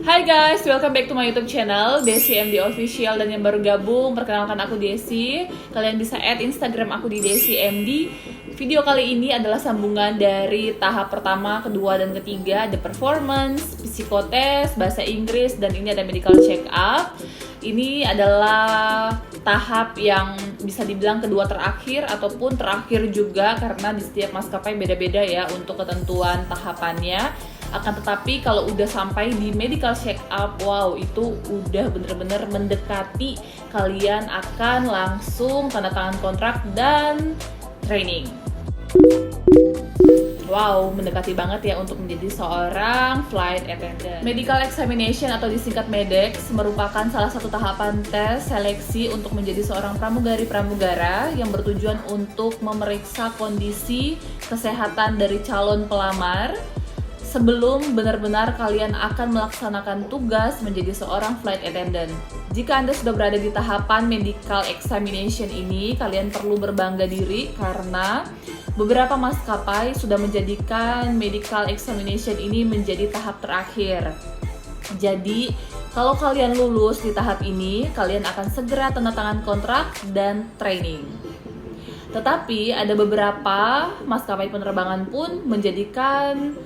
Hai guys, welcome back to my YouTube channel Desi MD Official. Dan yang baru gabung, perkenalkan aku Desi. Kalian bisa add Instagram aku di Desi MD. Video kali ini adalah sambungan dari tahap pertama, kedua, dan ketiga. Ada performance, psikotes, bahasa Inggris, dan ini ada medical check up. Ini adalah tahap yang bisa dibilang kedua terakhir ataupun terakhir juga, karena di setiap maskapai beda-beda ya untuk ketentuan tahapannya. Akan tetapi kalau udah sampai di medical check up, wow, itu udah bener-bener mendekati kalian akan langsung tanda tangan kontrak dan training. Wow, mendekati banget ya untuk menjadi seorang flight attendant. Medical examination atau disingkat MEDEX merupakan salah satu tahapan tes seleksi untuk menjadi seorang pramugari-pramugara yang bertujuan untuk memeriksa kondisi kesehatan dari calon pelamar sebelum benar-benar kalian akan melaksanakan tugas menjadi seorang flight attendant. Jika Anda sudah berada di tahapan medical examination ini, kalian perlu berbangga diri karena beberapa maskapai sudah menjadikan medical examination ini menjadi tahap terakhir. Jadi, kalau kalian lulus di tahap ini, kalian akan segera tanda tangan kontrak dan training. Tetapi ada beberapa maskapai penerbangan pun menjadikan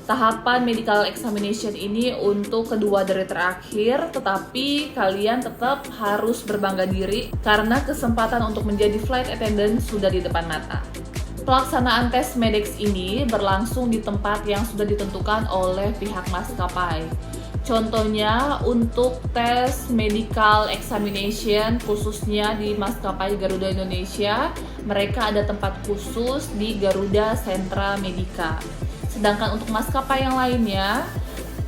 tahapan medical examination ini untuk kedua dari terakhir, tetapi kalian tetap harus berbangga diri karena kesempatan untuk menjadi flight attendant sudah di depan mata. Pelaksanaan tes MEDEX ini berlangsung di tempat yang sudah ditentukan oleh pihak maskapai. Contohnya untuk tes medical examination khususnya di maskapai Garuda Indonesia, mereka ada tempat khusus di Garuda Sentra Medica. Sedangkan untuk maskapai yang lainnya,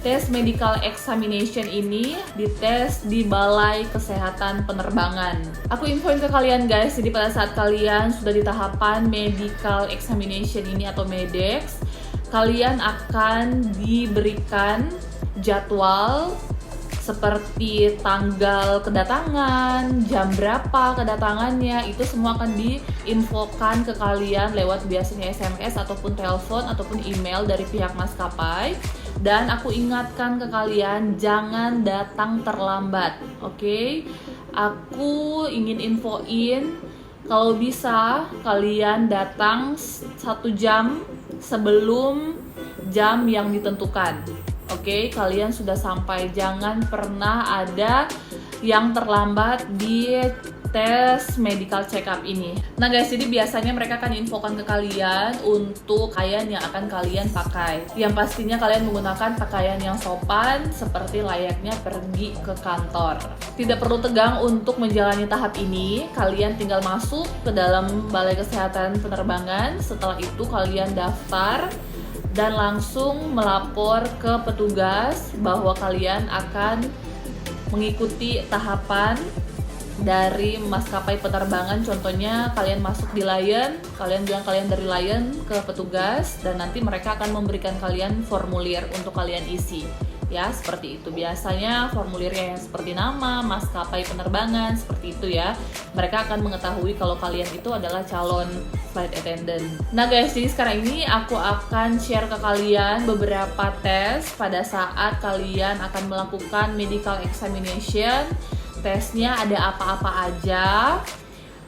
tes medical examination ini dites di Balai Kesehatan Penerbangan. Aku infoin ke kalian guys, jadi pada saat kalian sudah di tahapan medical examination ini atau MEDEX, kalian akan diberikan jadwal seperti tanggal kedatangan, jam berapa kedatangannya, itu semua akan diinfokan ke kalian lewat biasanya SMS ataupun telepon ataupun email dari pihak maskapai. Dan aku ingatkan ke kalian, jangan datang terlambat, oke? Aku ingin infoin, kalau bisa kalian datang 1 jam sebelum jam yang ditentukan. Oke, kalian sudah sampai, jangan pernah ada yang terlambat di tes medical check up ini. Nah guys, jadi biasanya mereka akan infokan ke kalian untuk pakaian yang akan kalian pakai. Yang pastinya kalian menggunakan pakaian yang sopan seperti layaknya pergi ke kantor. Tidak perlu tegang untuk menjalani tahap ini, kalian tinggal masuk ke dalam Balai Kesehatan Penerbangan. Setelah itu kalian daftar dan langsung melapor ke petugas bahwa kalian akan mengikuti tahapan dari maskapai penerbangan. Contohnya kalian masuk di Lion, kalian bilang kalian dari Lion ke petugas, dan nanti mereka akan memberikan kalian formulir untuk kalian isi. Ya, seperti itu. Biasanya formulirnya yang seperti nama, maskapai penerbangan, seperti itu ya. Mereka akan mengetahui kalau kalian itu adalah calon flight attendant. Nah guys, jadi sekarang ini aku akan share ke kalian beberapa tes pada saat kalian akan melakukan medical examination. Tesnya ada apa-apa aja.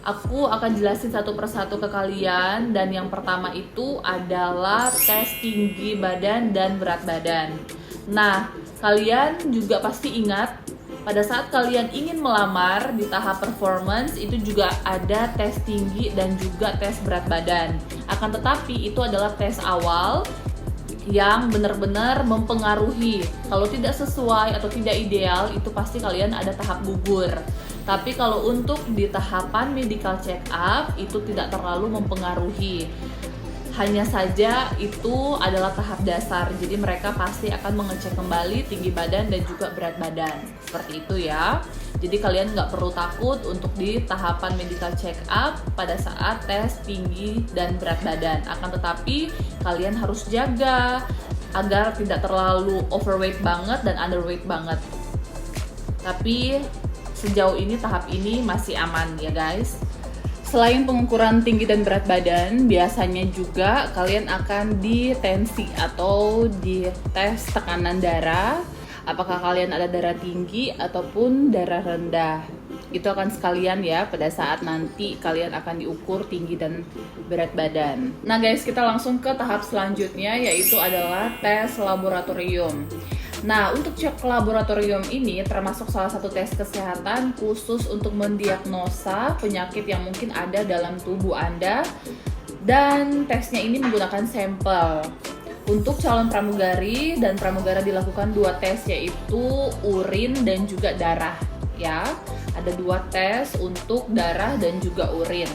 Aku akan jelasin satu persatu ke kalian. Dan yang pertama itu adalah tes tinggi badan dan berat badan. Nah, kalian juga pasti ingat pada saat kalian ingin melamar di tahap performance itu juga ada tes tinggi dan juga tes berat badan. Akan tetapi itu adalah tes awal yang benar-benar mempengaruhi. Kalau tidak sesuai atau tidak ideal, itu pasti kalian ada tahap gugur. Tapi kalau untuk di tahapan medical check up itu tidak terlalu mempengaruhi. Hanya saja itu adalah tahap dasar, jadi mereka pasti akan mengecek kembali tinggi badan dan juga berat badan. Seperti itu ya. Jadi kalian nggak perlu takut untuk di tahapan medical check up pada saat tes tinggi dan berat badan. Akan tetapi kalian harus jaga agar tidak terlalu overweight banget dan underweight banget. Tapi sejauh ini tahap ini masih aman ya guys. Selain pengukuran tinggi dan berat badan, biasanya juga kalian akan ditensi atau dites tekanan darah. Apakah kalian ada darah tinggi ataupun darah rendah. Itu akan sekalian ya pada saat nanti kalian akan diukur tinggi dan berat badan. Nah guys, kita langsung ke tahap selanjutnya, yaitu adalah tes laboratorium. Nah, untuk cek laboratorium ini termasuk salah satu tes kesehatan khusus untuk mendiagnosa penyakit yang mungkin ada dalam tubuh Anda. Dan tesnya ini menggunakan sampel. Untuk calon pramugari dan pramugara dilakukan 2 tes, yaitu urin dan juga darah. Ya, ada 2 tes untuk darah dan juga urin.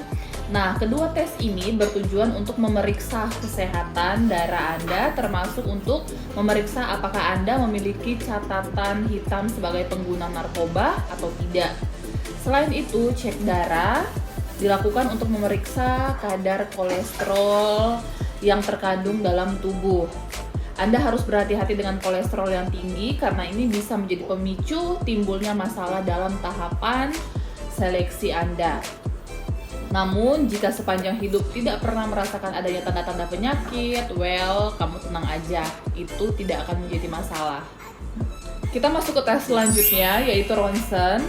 Nah, kedua tes ini bertujuan untuk memeriksa kesehatan darah Anda, termasuk untuk memeriksa apakah Anda memiliki catatan hitam sebagai pengguna narkoba atau tidak. Selain itu, cek darah dilakukan untuk memeriksa kadar kolesterol yang terkandung dalam tubuh. Anda harus berhati-hati dengan kolesterol yang tinggi karena ini bisa menjadi pemicu timbulnya masalah dalam tahapan seleksi Anda. Namun, jika sepanjang hidup tidak pernah merasakan adanya tanda-tanda penyakit, well, kamu tenang aja, itu tidak akan menjadi masalah. Kita masuk ke tes selanjutnya, yaitu ronsen.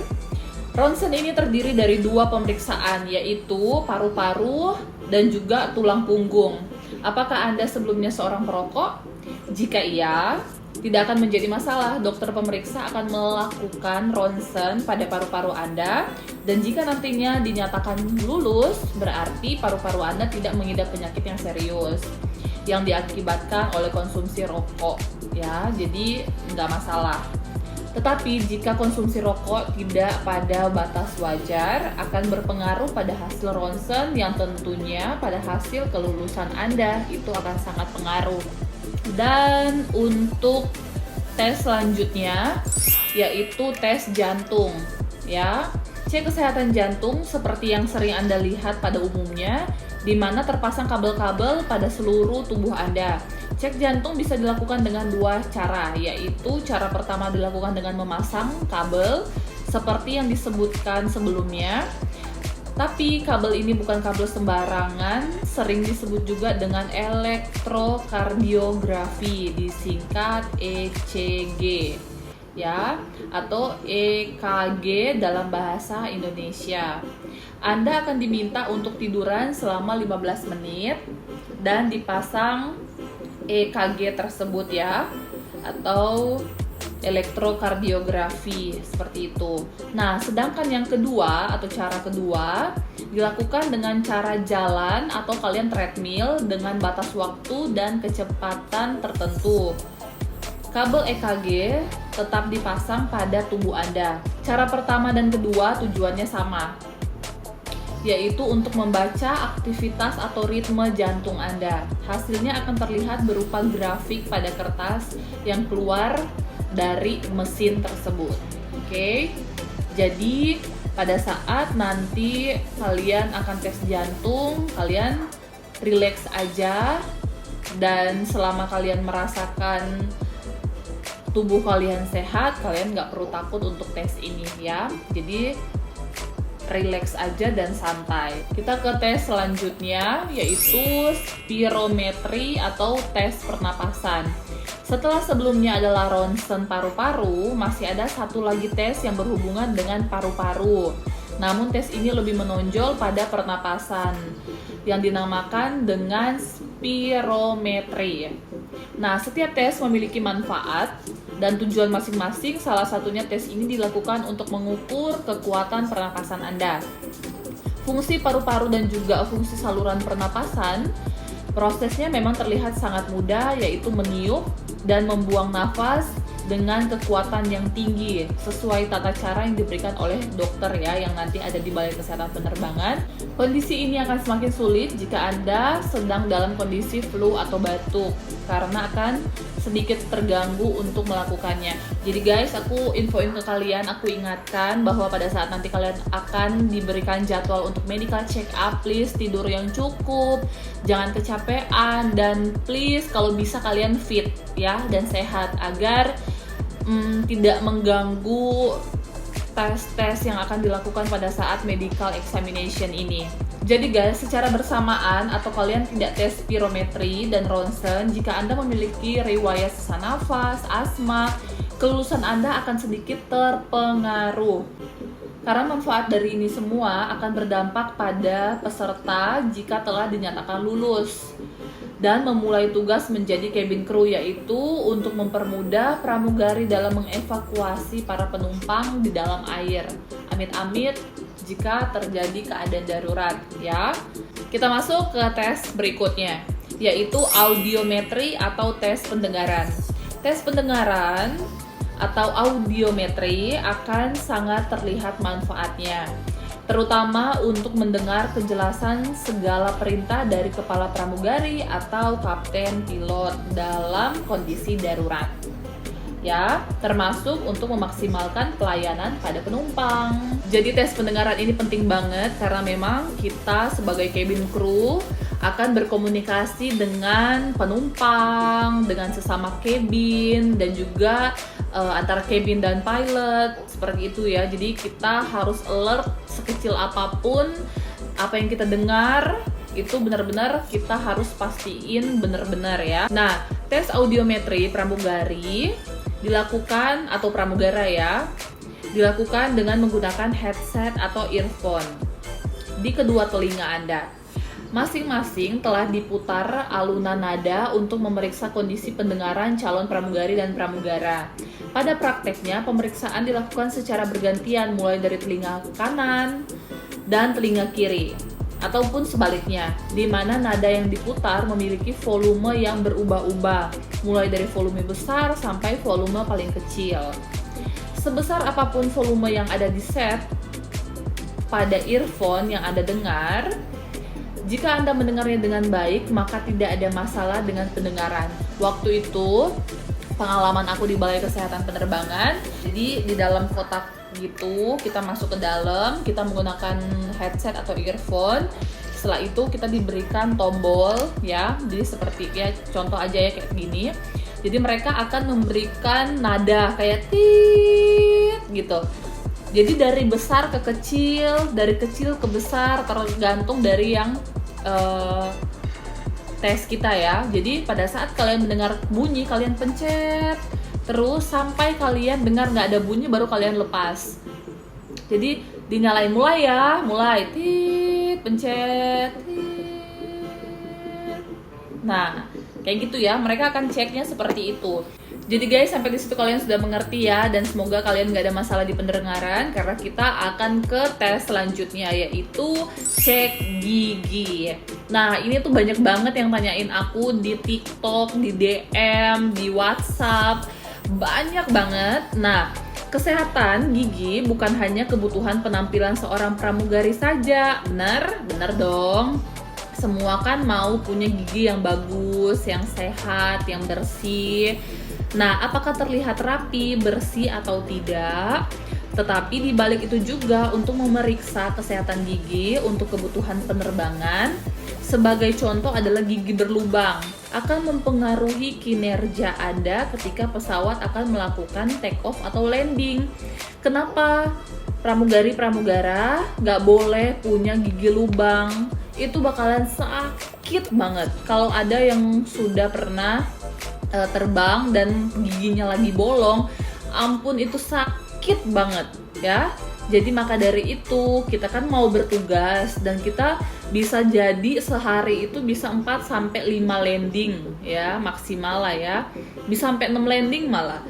Ronsen ini terdiri dari 2 pemeriksaan, yaitu paru-paru dan juga tulang punggung. Apakah Anda sebelumnya seorang perokok? Jika iya, tidak akan menjadi masalah. Dokter pemeriksa akan melakukan ronsen pada paru-paru Anda, dan jika nantinya dinyatakan lulus, berarti paru-paru Anda tidak mengidap penyakit yang serius yang diakibatkan oleh konsumsi rokok. Ya, jadi nggak masalah. Tetapi jika konsumsi rokok tidak pada batas wajar, akan berpengaruh pada hasil ronsen yang tentunya pada hasil kelulusan Anda itu akan sangat pengaruh. Dan untuk tes selanjutnya yaitu tes jantung ya. Cek kesehatan jantung seperti yang sering Anda lihat pada umumnya, di mana terpasang kabel-kabel pada seluruh tubuh Anda. Cek jantung bisa dilakukan dengan 2 cara, yaitu cara pertama dilakukan dengan memasang kabel seperti yang disebutkan sebelumnya. Tapi kabel ini bukan kabel sembarangan, sering disebut juga dengan elektrokardiografi, disingkat ECG ya, atau EKG dalam bahasa Indonesia. Anda akan diminta untuk tiduran selama 15 menit dan dipasang EKG tersebut ya, atau elektrokardiografi seperti itu. Nah, sedangkan yang kedua atau cara kedua dilakukan dengan cara jalan atau kalian treadmill dengan batas waktu dan kecepatan tertentu. Kabel EKG tetap dipasang pada tubuh Anda. Cara pertama dan kedua tujuannya sama, yaitu untuk membaca aktivitas atau ritme jantung Anda. Hasilnya akan terlihat berupa grafik pada kertas yang keluar dari mesin tersebut. Oke. Jadi pada saat nanti kalian akan tes jantung, kalian relax aja, dan selama kalian merasakan tubuh kalian sehat, kalian nggak perlu takut untuk tes ini ya. Jadi relax aja dan santai. Kita ke tes selanjutnya, yaitu spirometri atau tes pernapasan. Setelah sebelumnya adalah ronsen paru-paru, masih ada satu lagi tes yang berhubungan dengan paru-paru. Namun tes ini lebih menonjol pada pernapasan yang dinamakan dengan spirometri. Nah, setiap tes memiliki manfaat dan tujuan masing-masing. Salah satunya tes ini dilakukan untuk mengukur kekuatan pernapasan Anda. Fungsi paru-paru dan juga fungsi saluran pernapasan, prosesnya memang terlihat sangat mudah, yaitu meniup dan membuang nafas dengan kekuatan yang tinggi sesuai tata cara yang diberikan oleh dokter ya, yang nanti ada di Balai Kesehatan Penerbangan. Kondisi ini akan semakin sulit jika Anda sedang dalam kondisi flu atau batuk, karena akan sedikit terganggu untuk melakukannya. Jadi guys, aku infoin ke kalian, aku ingatkan bahwa pada saat nanti kalian akan diberikan jadwal untuk medical check up, please tidur yang cukup, jangan kecapean, dan please kalau bisa kalian fit ya dan sehat agar tidak mengganggu tes-tes yang akan dilakukan pada saat medical examination ini. Jadi guys, secara bersamaan atau kalian tidak tes spirometri dan ronsen, jika Anda memiliki riwayat sesak nafas, asma, kelulusan Anda akan sedikit terpengaruh. Karena manfaat dari ini semua akan berdampak pada peserta jika telah dinyatakan lulus dan memulai tugas menjadi cabin crew, yaitu untuk mempermudah pramugari dalam mengevakuasi para penumpang di dalam air. Amit-amit jika terjadi keadaan darurat ya. Kita masuk ke tes berikutnya, yaitu audiometri atau tes pendengaran. Tes pendengaran atau audiometri akan sangat terlihat manfaatnya, terutama untuk mendengar kejelasan segala perintah dari kepala pramugari atau kapten pilot dalam kondisi darurat. Ya, termasuk untuk memaksimalkan pelayanan pada penumpang. Jadi tes pendengaran ini penting banget karena memang kita sebagai cabin crew akan berkomunikasi dengan penumpang, dengan sesama cabin, dan juga antara cabin dan pilot, seperti itu ya. Jadi kita harus alert sekecil apapun apa yang kita dengar, itu benar-benar kita harus pastiin benar-benar ya. Nah, tes audiometri pramugari dilakukan atau pramugara ya, dilakukan dengan menggunakan headset atau earphone di kedua telinga Anda. Masing-masing telah diputar alunan nada untuk memeriksa kondisi pendengaran calon pramugari dan pramugara. Pada prakteknya, pemeriksaan dilakukan secara bergantian mulai dari telinga kanan dan telinga kiri, ataupun sebaliknya, di mana nada yang diputar memiliki volume yang berubah-ubah, mulai dari volume besar sampai volume paling kecil. Sebesar apapun volume yang ada di set pada earphone yang Anda dengar, jika Anda mendengarnya dengan baik, maka tidak ada masalah dengan pendengaran. Waktu itu, pengalaman aku di Balai Kesehatan Penerbangan, jadi di dalam kotak gitu, kita masuk ke dalam, kita menggunakan headset atau earphone. Setelah itu kita diberikan tombol ya, jadi seperti ya contoh aja ya kayak gini. Jadi mereka akan memberikan nada kayak tit gitu. Jadi dari besar ke kecil, dari kecil ke besar, tergantung dari yang tes kita ya. Jadi pada saat kalian mendengar bunyi, kalian pencet terus sampai kalian dengar nggak ada bunyi, baru kalian lepas. Jadi dinyalain mulai ya, mulai tit, pencet tit. Nah, kayak gitu ya, mereka akan ceknya seperti itu. Jadi guys, sampai di situ kalian sudah mengerti ya, dan semoga kalian nggak ada masalah di pendengaran, karena kita akan ke tes selanjutnya, yaitu cek gigi. Nah, ini tuh banyak banget yang tanyain aku di TikTok, di DM, di WhatsApp, banyak banget. Nah, kesehatan gigi bukan hanya kebutuhan penampilan seorang pramugari saja, benar dong. Semua kan mau punya gigi yang bagus, yang sehat, yang bersih. Nah, apakah terlihat rapi, bersih atau tidak? Tetapi di balik itu juga untuk memeriksa kesehatan gigi untuk kebutuhan penerbangan. Sebagai contoh adalah gigi berlubang akan mempengaruhi kinerja Anda ketika pesawat akan melakukan take off atau landing. Kenapa pramugara nggak boleh punya gigi lubang? Itu bakalan sakit banget. Kalau ada yang sudah pernah terbang dan giginya lagi bolong, ampun itu sakit banget ya. Jadi maka dari itu kita kan mau bertugas dan kita bisa jadi sehari itu bisa 4 sampai 5 landing ya, maksimal lah ya. Bisa sampai 6 landing malah.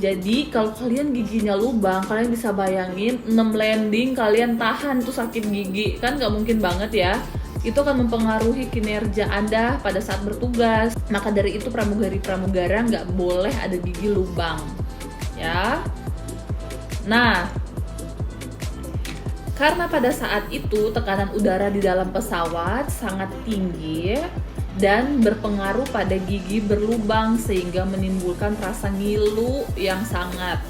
Jadi kalau kalian giginya lubang, kalian bisa bayangin 6 landing kalian tahan tuh sakit gigi, kan gak mungkin banget ya. Itu akan mempengaruhi kinerja Anda pada saat bertugas. Maka dari itu pramugari-pramugara nggak boleh ada gigi lubang ya. Nah, karena pada saat itu tekanan udara di dalam pesawat sangat tinggi dan berpengaruh pada gigi berlubang sehingga menimbulkan rasa ngilu yang sangat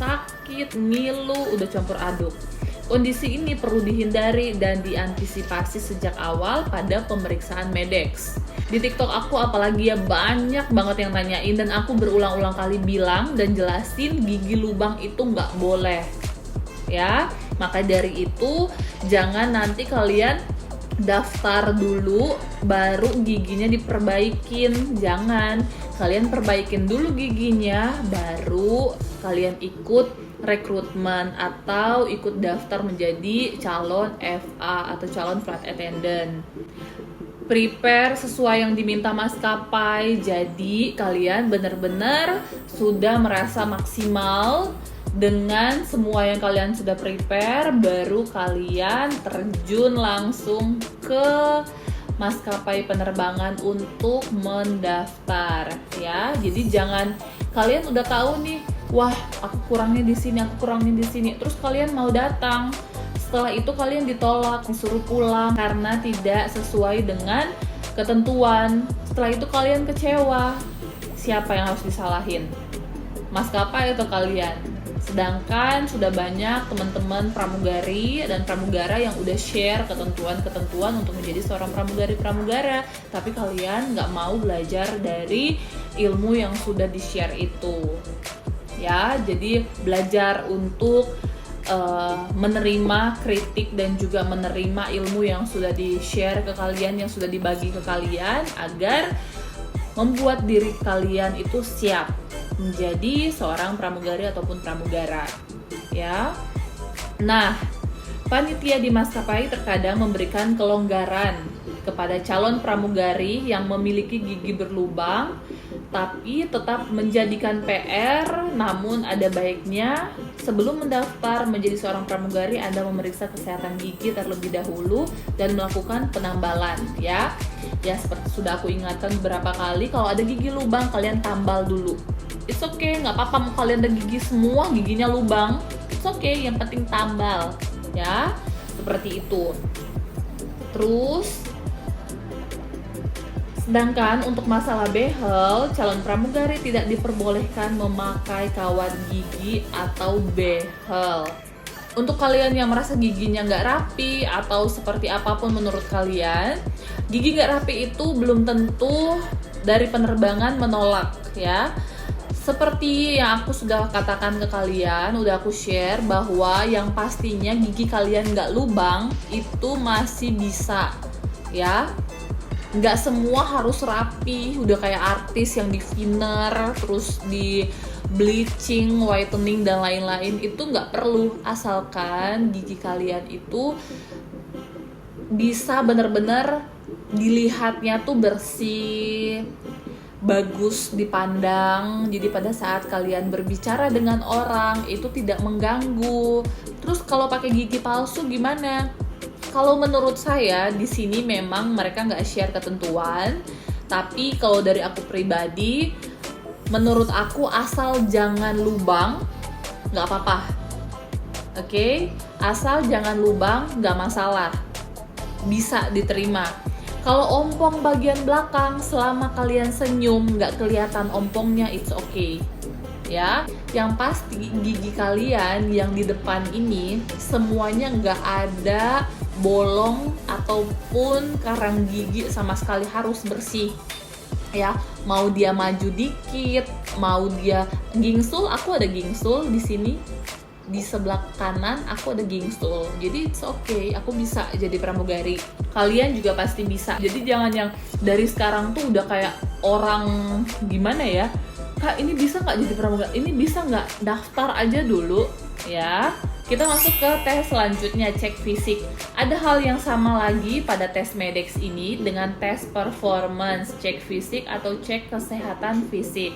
sakit, ngilu, udah campur aduk. Kondisi ini perlu dihindari dan diantisipasi sejak awal pada pemeriksaan Medex. Di TikTok aku apalagi ya banyak banget yang nanyain, dan aku berulang-ulang kali bilang dan jelasin gigi lubang itu nggak boleh. Ya, Maka dari itu, jangan nanti kalian daftar dulu baru giginya diperbaikin. Jangan, kalian perbaikin dulu giginya baru kalian ikut rekrutmen atau ikut daftar menjadi calon FA atau calon flight attendant. Prepare sesuai yang diminta maskapai, jadi kalian benar-benar sudah merasa maksimal dengan semua yang kalian sudah prepare, baru kalian terjun langsung ke maskapai penerbangan untuk mendaftar ya. Jadi jangan kalian udah tahu nih, wah aku kurangnya di sini, terus kalian mau datang, setelah itu kalian ditolak, disuruh pulang karena tidak sesuai dengan ketentuan. Setelah itu kalian kecewa, siapa yang harus disalahin? Maskapai atau kalian? Sedangkan sudah banyak teman-teman pramugari dan pramugara yang udah share ketentuan-ketentuan untuk menjadi seorang pramugari-pramugara, tapi kalian nggak mau belajar dari ilmu yang sudah di-share itu. Ya, jadi belajar untuk menerima kritik dan juga menerima ilmu yang sudah di-share ke kalian, yang sudah dibagi ke kalian, agar membuat diri kalian itu siap menjadi seorang pramugari ataupun pramugara ya. Nah, panitia di maskapai terkadang memberikan kelonggaran kepada calon pramugari yang memiliki gigi berlubang tapi tetap menjadikan PR. Namun ada baiknya sebelum mendaftar menjadi seorang pramugari, Anda memeriksa kesehatan gigi terlebih dahulu dan melakukan penambalan ya. Ya, seperti sudah aku ingatkan beberapa kali, kalau ada gigi lubang kalian tambal dulu. It's okay, nggak apa-apa mau kalian ada gigi semua, giginya lubang, it's okay, yang penting tambal ya, seperti itu. Terus sedangkan untuk masalah behel, calon pramugari tidak diperbolehkan memakai kawat gigi atau behel. Untuk kalian yang merasa giginya nggak rapi atau seperti apapun menurut kalian, gigi nggak rapi itu belum tentu dari penerbangan menolak ya. Seperti yang aku sudah katakan ke kalian, udah aku share bahwa yang pastinya gigi kalian nggak lubang itu masih bisa ya. Nggak semua harus rapi, udah kayak artis yang di thinner, terus di bleaching, whitening dan lain-lain, itu nggak perlu, asalkan gigi kalian itu bisa bener-bener dilihatnya tuh bersih, bagus dipandang, jadi pada saat kalian berbicara dengan orang itu tidak mengganggu. Terus kalau pakai gigi palsu gimana? Kalau menurut saya di sini memang mereka nggak share ketentuan, tapi kalau dari aku pribadi, menurut aku asal jangan lubang nggak apa-apa. Oke? Asal jangan lubang nggak masalah, bisa diterima. Kalau ompong bagian belakang, selama kalian senyum nggak kelihatan ompongnya, it's okay ya. Yang pasti gigi kalian yang di depan ini semuanya nggak ada bolong ataupun karang gigi sama sekali, harus bersih ya. Mau dia maju dikit, mau dia gingsul, aku ada gingsul di sini, di sebelah kanan aku ada gingsul, jadi it's okay, aku bisa jadi pramugari, kalian juga pasti bisa. Jadi jangan yang dari sekarang tuh udah kayak orang gimana ya, Kak ini bisa nggak jadi pramugari, ini bisa nggak, daftar aja dulu ya. Kita masuk ke tes selanjutnya, cek fisik. Ada hal yang sama lagi pada tes Medex ini dengan tes performance, cek fisik atau cek kesehatan fisik.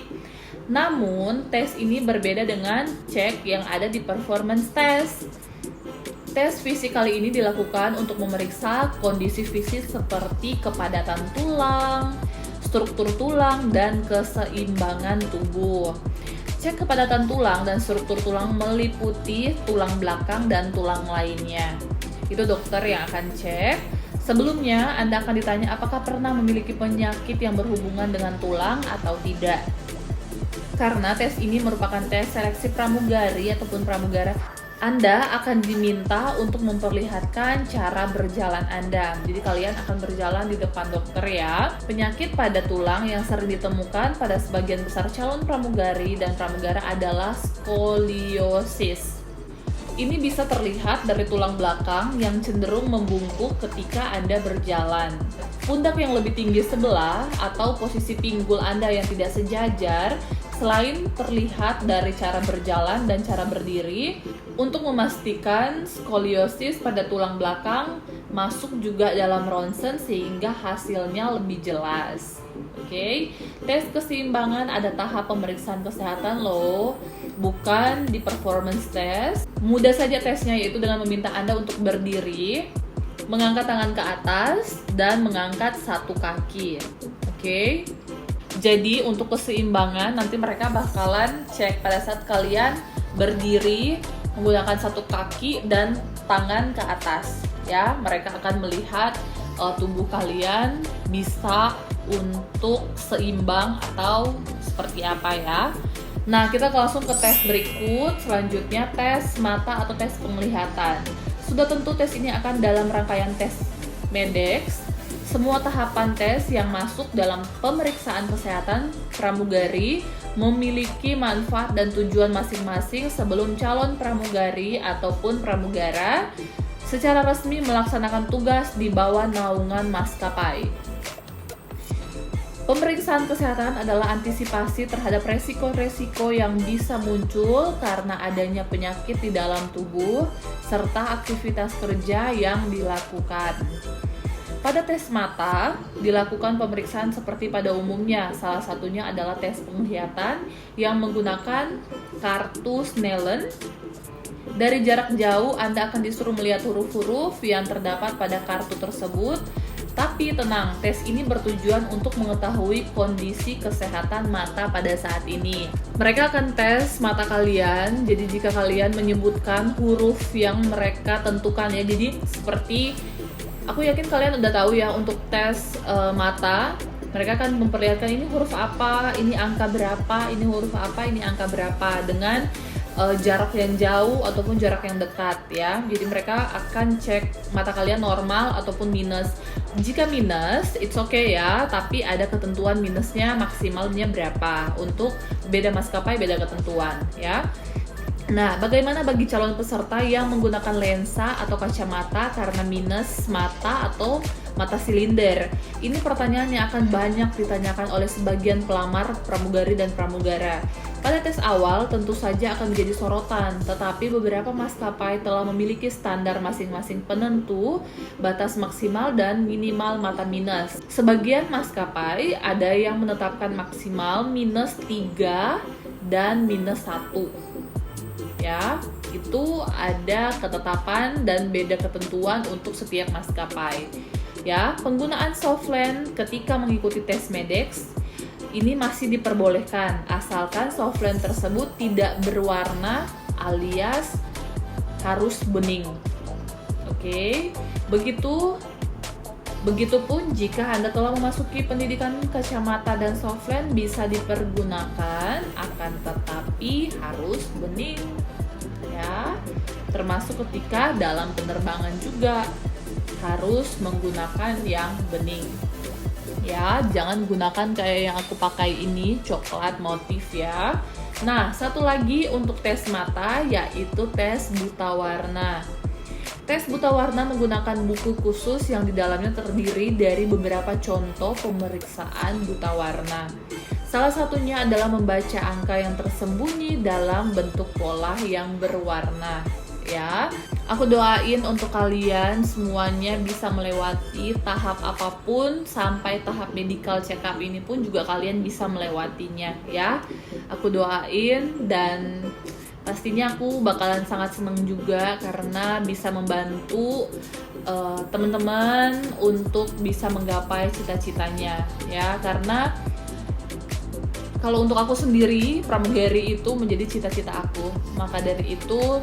Namun, tes ini berbeda dengan cek yang ada di performance test. Tes fisik kali ini dilakukan untuk memeriksa kondisi fisik seperti kepadatan tulang, struktur tulang, dan keseimbangan tubuh. Cek kepadatan tulang dan struktur tulang meliputi tulang belakang dan tulang lainnya. Itu dokter yang akan cek. Sebelumnya, Anda akan ditanya apakah pernah memiliki penyakit yang berhubungan dengan tulang atau tidak. Karena tes ini merupakan tes seleksi pramugari ataupun pramugara, Anda akan diminta untuk memperlihatkan cara berjalan Anda. Jadi kalian akan berjalan di depan dokter ya. Penyakit pada tulang yang sering ditemukan pada sebagian besar calon pramugari dan pramugara adalah skoliosis. Ini bisa terlihat dari tulang belakang yang cenderung membungkuk ketika Anda berjalan. Pundak yang lebih tinggi sebelah atau posisi pinggul Anda yang tidak sejajar, selain terlihat dari cara berjalan dan cara berdiri, untuk memastikan skoliosis pada tulang belakang masuk juga dalam ronsen sehingga hasilnya lebih jelas. Oke, tes keseimbangan ada tahap pemeriksaan kesehatan loh, bukan di performance test. Mudah saja tesnya, yaitu dengan meminta Anda untuk berdiri, mengangkat tangan ke atas, dan mengangkat satu kaki. Oke, jadi untuk keseimbangan nanti mereka bakalan cek pada saat kalian berdiri menggunakan satu kaki dan tangan ke atas. Ya, mereka akan melihat tubuh kalian bisa untuk seimbang atau seperti apa ya. Nah, kita langsung ke tes berikut. Selanjutnya tes mata atau tes penglihatan. Sudah tentu tes ini akan dalam rangkaian tes MEDEX. Semua tahapan tes yang masuk dalam pemeriksaan kesehatan pramugari memiliki manfaat dan tujuan masing-masing sebelum calon pramugari ataupun pramugara secara resmi melaksanakan tugas di bawah naungan maskapai. Pemeriksaan kesehatan adalah antisipasi terhadap resiko-resiko yang bisa muncul karena adanya penyakit di dalam tubuh serta aktivitas kerja yang dilakukan. Pada tes mata, dilakukan pemeriksaan seperti pada umumnya. Salah satunya adalah tes penglihatan yang menggunakan kartu Snellen. Dari jarak jauh, Anda akan disuruh melihat huruf-huruf yang terdapat pada kartu tersebut. Tapi tenang, tes ini bertujuan untuk mengetahui kondisi kesehatan mata pada saat ini. Mereka akan tes mata kalian, jadi jika kalian menyebutkan huruf yang mereka tentukan ya, jadi seperti, aku yakin kalian udah tahu ya untuk tes mata, mereka akan memperlihatkan ini huruf apa, ini angka berapa, ini huruf apa, ini angka berapa, dengan jarak yang jauh ataupun jarak yang dekat ya. Jadi mereka akan cek mata kalian normal ataupun minus. Jika minus, it's okay ya, tapi ada ketentuan minusnya maksimalnya berapa. Untuk beda maskapai beda ketentuan ya. Nah, bagaimana bagi calon peserta yang menggunakan lensa atau kacamata karena minus mata atau mata silinder? Ini pertanyaan yang akan banyak ditanyakan oleh sebagian pelamar pramugari dan pramugara. Pada tes awal tentu saja akan menjadi sorotan, tetapi beberapa maskapai telah memiliki standar masing-masing penentu batas maksimal dan minimal mata minus. Sebagian maskapai ada yang menetapkan maksimal minus 3 dan minus 1. Ya, itu ada ketetapan dan beda ketentuan untuk setiap maskapai. Ya, penggunaan softland ketika mengikuti tes MEDEX ini masih diperbolehkan asalkan softland tersebut tidak berwarna alias harus bening. Oke, begitupun jika Anda telah memasuki pendidikan kacamata dan softland bisa dipergunakan, akan tetapi harus bening ya. Termasuk ketika dalam penerbangan juga harus menggunakan yang bening. Ya, jangan gunakan kayak yang aku pakai ini, coklat motif ya. Nah, satu lagi untuk tes mata yaitu tes buta warna. Tes buta warna menggunakan buku khusus yang di dalamnya terdiri dari beberapa contoh pemeriksaan buta warna. Salah satunya adalah membaca angka yang tersembunyi dalam bentuk pola yang berwarna. Ya, aku doain untuk kalian semuanya bisa melewati tahap apapun sampai tahap medical check up ini pun juga kalian bisa melewatinya ya. Aku doain dan pastinya aku bakalan sangat seneng juga karena bisa membantu teman-teman untuk bisa menggapai cita-citanya ya. Karena kalau untuk aku sendiri, pramugari itu menjadi cita-cita aku. Maka dari itu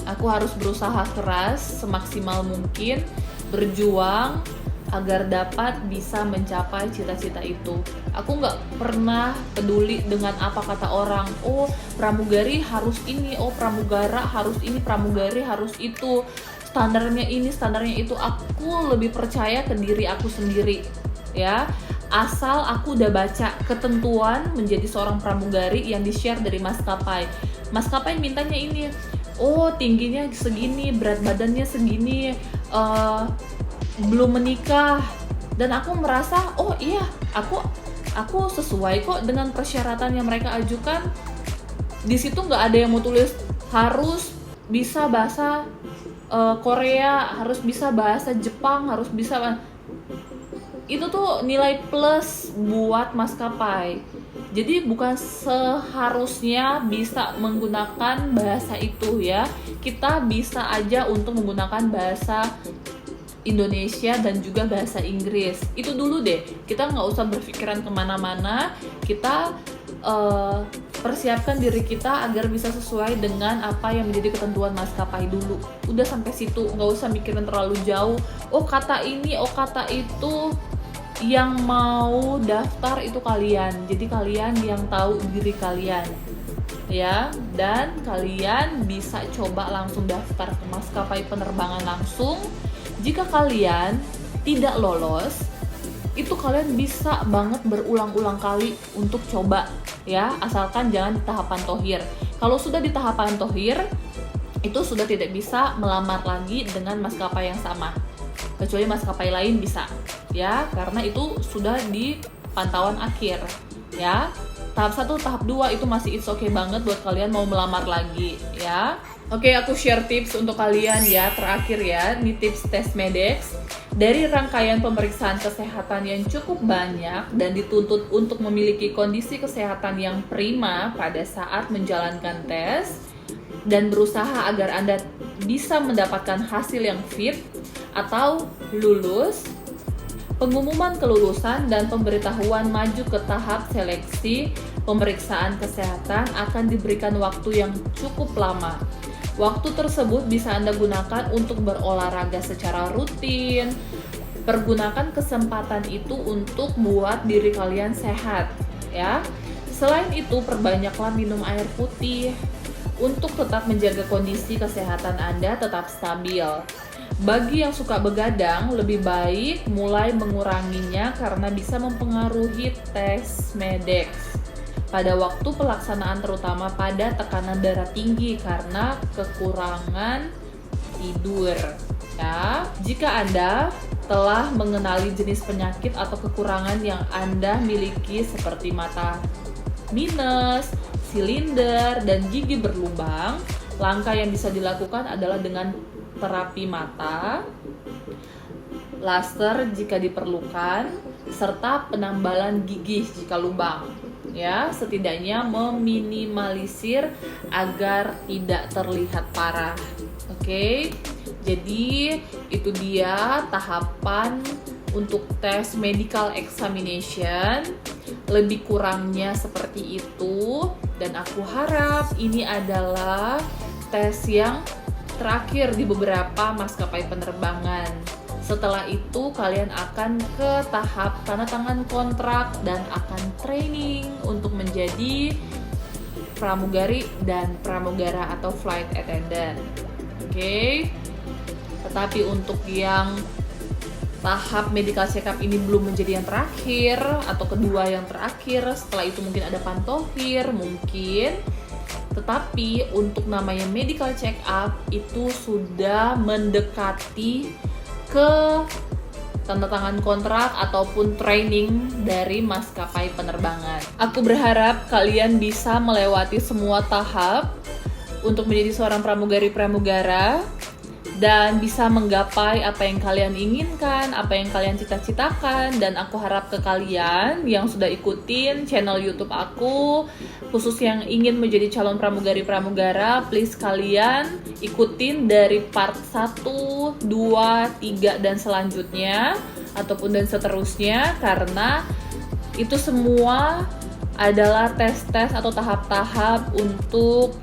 aku harus berusaha keras semaksimal mungkin, berjuang agar dapat bisa mencapai cita-cita itu. Aku nggak pernah peduli dengan apa kata orang. Oh, pramugari harus ini, oh pramugara harus ini, pramugari harus itu. Standarnya ini, standarnya itu. Aku lebih percaya ke diri aku sendiri, ya. Asal aku udah baca ketentuan menjadi seorang pramugari yang di-share dari maskapai. Maskapai mintanya ini, oh tingginya segini, berat badannya segini, belum menikah, dan aku merasa oh iya aku sesuai kok dengan persyaratan yang mereka ajukan. Di situ nggak ada yang mau tulis harus bisa bahasa Korea, harus bisa bahasa Jepang, harus bisa. Itu tuh nilai plus buat maskapai. Jadi bukan seharusnya bisa menggunakan bahasa itu ya. Kita bisa aja untuk menggunakan bahasa Indonesia dan juga bahasa Inggris. Itu dulu deh. Kita nggak usah berpikiran kemana-mana. Kita persiapkan diri kita agar bisa sesuai dengan apa yang menjadi ketentuan maskapai dulu. Udah sampai situ, nggak usah mikirin terlalu jauh. Oh kata ini, oh kata itu. Yang mau daftar itu kalian, jadi kalian yang tahu diri kalian ya, dan kalian bisa coba langsung daftar ke maskapai penerbangan langsung. Jika kalian tidak lolos, itu kalian bisa banget berulang-ulang kali untuk coba ya, asalkan jangan di tahapan tohir. Kalau sudah di tahapan tohir, itu sudah tidak bisa melamar lagi dengan maskapai yang sama, kecuali maskapai lain bisa ya, karena itu sudah di pantauan akhir ya. Tahap 1, tahap 2 itu masih it's okay banget buat kalian mau melamar lagi ya. Oke, aku share tips untuk kalian ya, terakhir ya. Ini tips tes Medex. Dari rangkaian pemeriksaan kesehatan yang cukup banyak dan dituntut untuk memiliki kondisi kesehatan yang prima pada saat menjalankan tes dan berusaha agar Anda bisa mendapatkan hasil yang fit atau lulus, pengumuman kelulusan dan pemberitahuan maju ke tahap seleksi pemeriksaan kesehatan akan diberikan waktu yang cukup lama. Waktu tersebut bisa Anda gunakan untuk berolahraga secara rutin. Pergunakan kesempatan itu untuk buat diri kalian sehat, ya. Selain itu, perbanyaklah minum air putih untuk tetap menjaga kondisi kesehatan Anda tetap stabil. Bagi yang suka begadang, lebih baik mulai menguranginya karena bisa mempengaruhi tes Medex pada waktu pelaksanaan, terutama pada tekanan darah tinggi karena kekurangan tidur. Ya, jika Anda telah mengenali jenis penyakit atau kekurangan yang Anda miliki seperti mata minus, silinder, dan gigi berlubang, langkah yang bisa dilakukan adalah dengan terapi mata, laser jika diperlukan, serta penambalan gigi jika lubang. Ya, setidaknya meminimalisir agar tidak terlihat parah. Oke. Jadi itu dia tahapan untuk tes medical examination. Lebih kurangnya seperti itu, dan aku harap ini adalah tes yang terakhir di beberapa maskapai penerbangan. Setelah itu kalian akan ke tahap tanda tangan kontrak dan akan training untuk menjadi pramugari dan pramugara atau flight attendant. Oke. Tetapi untuk yang tahap medical check up ini belum menjadi yang terakhir atau kedua yang terakhir, setelah itu mungkin ada pantohir mungkin. Tetapi untuk namanya medical check up itu sudah mendekati ke tanda tangan kontrak ataupun training dari maskapai penerbangan. Aku berharap kalian bisa melewati semua tahap untuk menjadi seorang pramugari-pramugara dan bisa menggapai apa yang kalian inginkan, apa yang kalian cita-citakan. Dan aku harap ke kalian yang sudah ikutin channel YouTube aku, khusus yang ingin menjadi calon pramugari-pramugara, please kalian ikutin dari part 1, 2, 3, dan selanjutnya, ataupun dan seterusnya, karena itu semua adalah tes-tes atau tahap-tahap untuk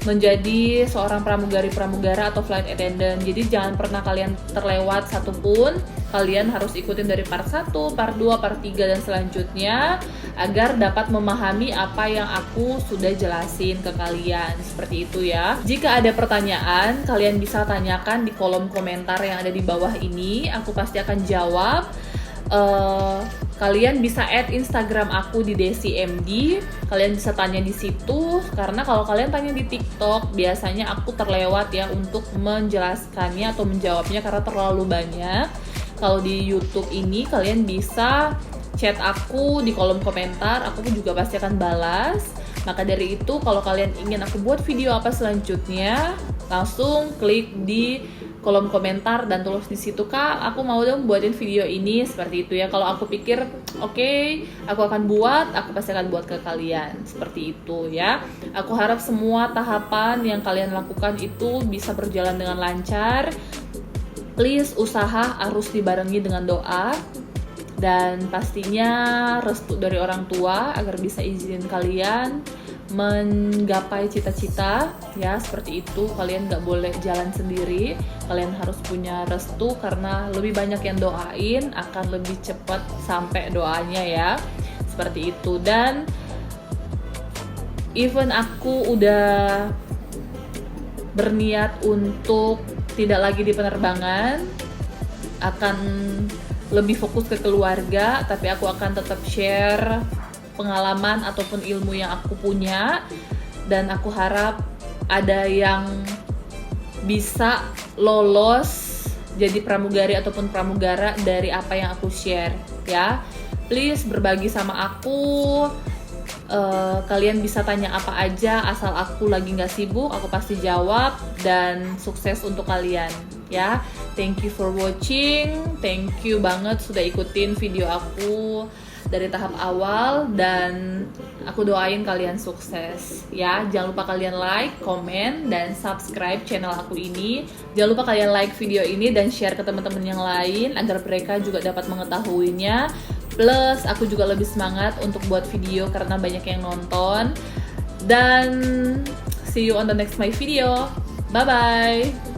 menjadi seorang pramugari-pramugara atau flight attendant. Jadi jangan pernah kalian terlewat satupun. Kalian harus ikutin dari part 1, part 2, part 3, dan selanjutnya agar dapat memahami apa yang aku sudah jelasin ke kalian. Seperti itu ya. Jika ada pertanyaan, kalian bisa tanyakan di kolom komentar yang ada di bawah ini. Aku pasti akan jawab. kalian bisa add Instagram aku di DesiMD. Kalian bisa tanya di situ, karena kalau kalian tanya di TikTok biasanya aku terlewat ya untuk menjelaskannya atau menjawabnya karena terlalu banyak. Kalau di YouTube ini kalian bisa chat aku di kolom komentar, aku juga pasti akan balas. Maka dari itu kalau kalian ingin aku buat video apa selanjutnya, langsung klik di kolom komentar dan tulis di situ, Kak, aku mau dong buatin video ini, seperti itu ya. Kalau aku pikir oke, aku akan buat, aku pasti akan buat ke kalian, seperti itu ya. Aku harap semua tahapan yang kalian lakukan itu bisa berjalan dengan lancar. Please, usaha harus dibarengi dengan doa dan pastinya restu dari orang tua agar bisa izinin kalian menggapai cita-cita ya, seperti itu. Kalian gak boleh jalan sendiri, kalian harus punya restu, karena lebih banyak yang doain akan lebih cepat sampai doanya ya, seperti itu. Dan even aku udah berniat untuk tidak lagi di penerbangan, akan lebih fokus ke keluarga, tapi aku akan tetap share pengalaman ataupun ilmu yang aku punya, dan aku harap ada yang bisa lolos jadi pramugari ataupun pramugara dari apa yang aku share ya. Please berbagi sama aku. Kalian bisa tanya apa aja asal aku lagi nggak sibuk, aku pasti jawab, dan sukses untuk kalian ya. Thank you for watching, thank you banget sudah ikutin video aku dari tahap awal, dan aku doain kalian sukses ya. Jangan lupa kalian like, komen, dan subscribe channel aku ini. Jangan lupa kalian like video ini dan share ke teman-teman yang lain agar mereka juga dapat mengetahuinya. Plus aku juga lebih semangat untuk buat video karena banyak yang nonton. Dan see you on the next my video. Bye bye.